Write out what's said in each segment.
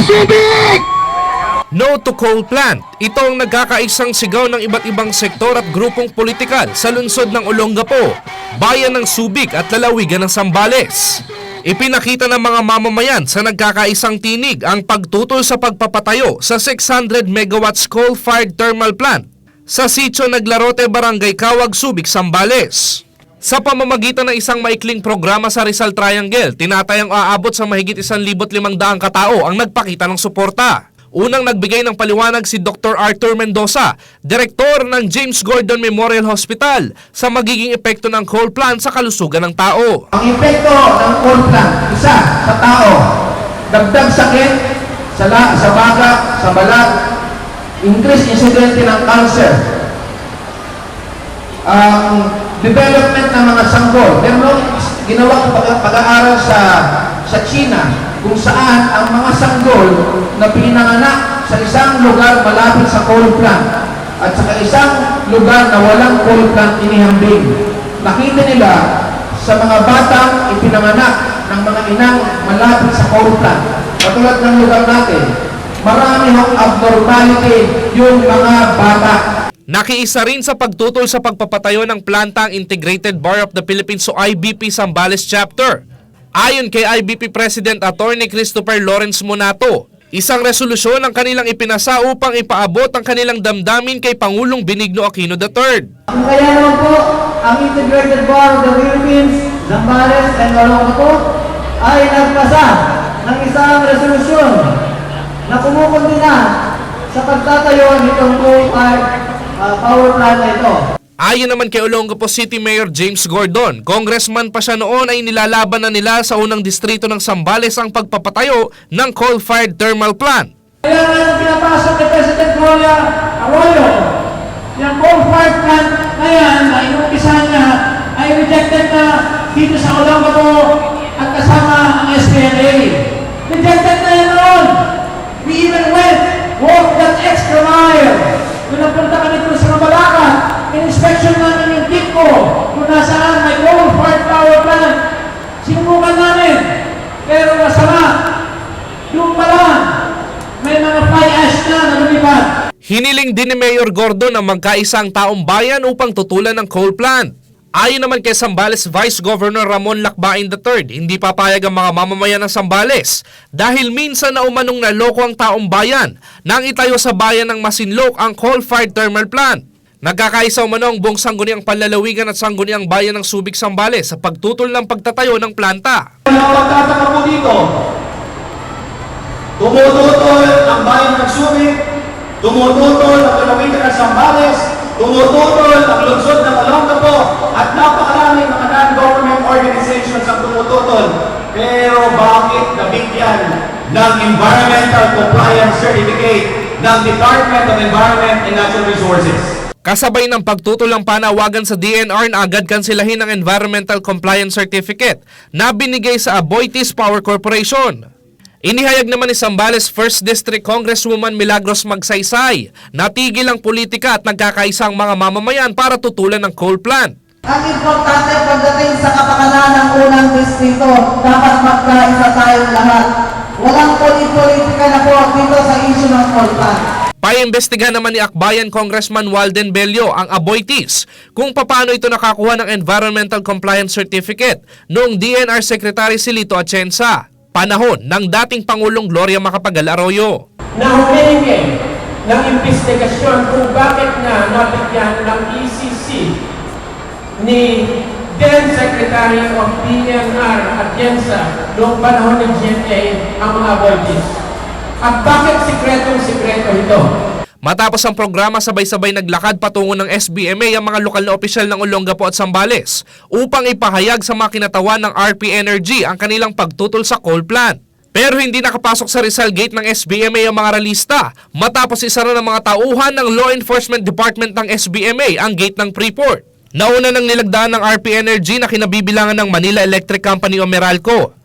Subic! No to coal plant. Ito ang nagkakaisang sigaw ng iba't ibang sektor at grupong politikal sa lungsod ng Olongapo, bayan ng Subic at lalawigan ng Zambales. Ipinakita ng mga mamamayan sa nagkakaisang tinig ang pagtutol sa pagpapatayo sa 600 megawatts coal-fired thermal plant sa Sitio Naglarote, Barangay Kawag, Subic, Zambales. Sa pamamagitan ng isang maikling programa sa Rizal Triangle, tinatayang aabot sa mahigit 1,500 katao ang nagpakita ng suporta. Unang nagbigay ng paliwanag si Dr. Arthur Mendoza, Direktor ng James Gordon Memorial Hospital, sa magiging epekto ng coal plant sa kalusugan ng tao. Ang epekto ng coal plant, isa, sa tao, dagdag sakit sa baga, sa balat, increased incidence ng cancer, development ng mga sanggol. Meron ginawang pag-aaral sa China kung saan ang mga sanggol na pinanganak sa isang lugar malapit sa coal plant at sa isang lugar na walang coal plant inihambing. Nakita nila sa mga batang ipinanganak ng mga inang malapit sa coal plant, katulad ng lugar natin, marami ng abnormality yung mga bata. Nakiisa rin sa pagtutol sa pagpapatayo ng planta ang Integrated Bar of the Philippines o IBP Zambales Chapter. Ayon kay IBP President Attorney Christopher Lawrence Monato, isang resolusyon ang kanilang ipinasa upang ipaabot ang kanilang damdamin kay Pangulong Benigno Aquino III. Kaya naman po, ang Integrated Bar of the Philippines, Zambales and Olongapo ay nagpasa ng isang resolusyon na kumukundina sa pagtatayo nitong coal-fired power plant na ito. Ayon naman kay Olongapo City Mayor James Gordon, congressman pa siya noon, ay nilalaban na nila sa unang distrito ng Zambales ang pagpapatayo ng coal-fired thermal plant. Kaya nga pinapasok ni President Gloria Arroyo, yung coal-fired plant na yan, na inumpisahan niya, ay rejected na dito sa Olongapo at kasama ang SPLA. Rejected na yan noon. We even walked that extra mile. Kung napunta kami dito sa Mabalacat, in-inspection namin yung tip ko kung nasaan may coal-fired power plant. Sinubukan namin, pero masama. Yung pala, may mga fly ash na lumipad. Hiniling din ni Mayor Gordon na magkaisang taong bayan upang tutulan ng coal plant. Ayon naman kay Zambales Vice Governor Ramon Lacbain III, hindi papayag ang mga mamamayan ng Zambales dahil minsan na umanong naloko ang taong bayan nang itayo sa bayan ng Masinloc ang coal-fired thermal plant. Nagkakaisa umano ang buong sangguniang panlalawigan at sangguniang bayan ng Subic, Zambales sa pagtutol ng pagtatayo ng planta. Ang pagtataka po dito, tumututol ang bayan ng Subic, tumututol ang lalawigan ng Zambales, tumututol ang lungsod ng Olongapo, at napakaraming mga non-government organizations ang tumututol. Pero bakit nabigyan ng Environmental Compliance Certificate ng Department of Environment and Natural Resources? Kasabay ng pagtutol ng panawagan sa DNR na agad kansilahin ang Environmental Compliance Certificate na binigay sa Aboitiz Power Corporation. Inihayag naman ni Zambales 1st District Congresswoman Milagros Magsaysay na tigil ang politika at nagkakaisang mga mamamayan para tutulan ng coal plant. Ang importante pagdating sa kapakanan ng unang distrito, dapat magkaisa tayong lahat. Walang politika na po dito sa issue ng coal plant. Paimbestigahan naman ni Akbayan Congressman Walden Bello ang Aboitiz kung paano ito nakakuha ng Environmental Compliance Certificate noong DNR Secretary si Lito Atienza, panahon ng dating Pangulong Gloria Macapagal Arroyo. Na humihingi ng investigasyon kung bakit na nabigyan ng ECC ni then Secretary of DNR Atienza noong panahon ng GMA ang mga Aboitiz. At bakit sikretong-sikreto ito? Matapos ang programa, sabay-sabay naglakad patungo ng SBMA ang mga lokal na opisyal ng Olongapo at Zambales upang ipahayag sa mga kinatawan ng RP Energy ang kanilang pagtutol sa coal plant. Pero hindi nakapasok sa Rizal Gate ng SBMA ang mga ralista matapos isara ng mga tauhan ng Law Enforcement Department ng SBMA ang gate ng Freeport. Nauna nang nilagdaan ng RP Energy na kinabibilangan ng Manila Electric Company o Meralco,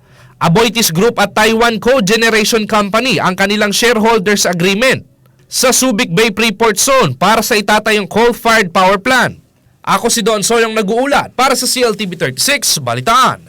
Aboitiz Group at Taiwan Cogeneration Company ang kanilang shareholders agreement sa Subic Bay Freeport Zone para sa itatayong coal-fired power plant. Ako si Don Soyong nag-uulat para sa CLTV 36 Balitaan.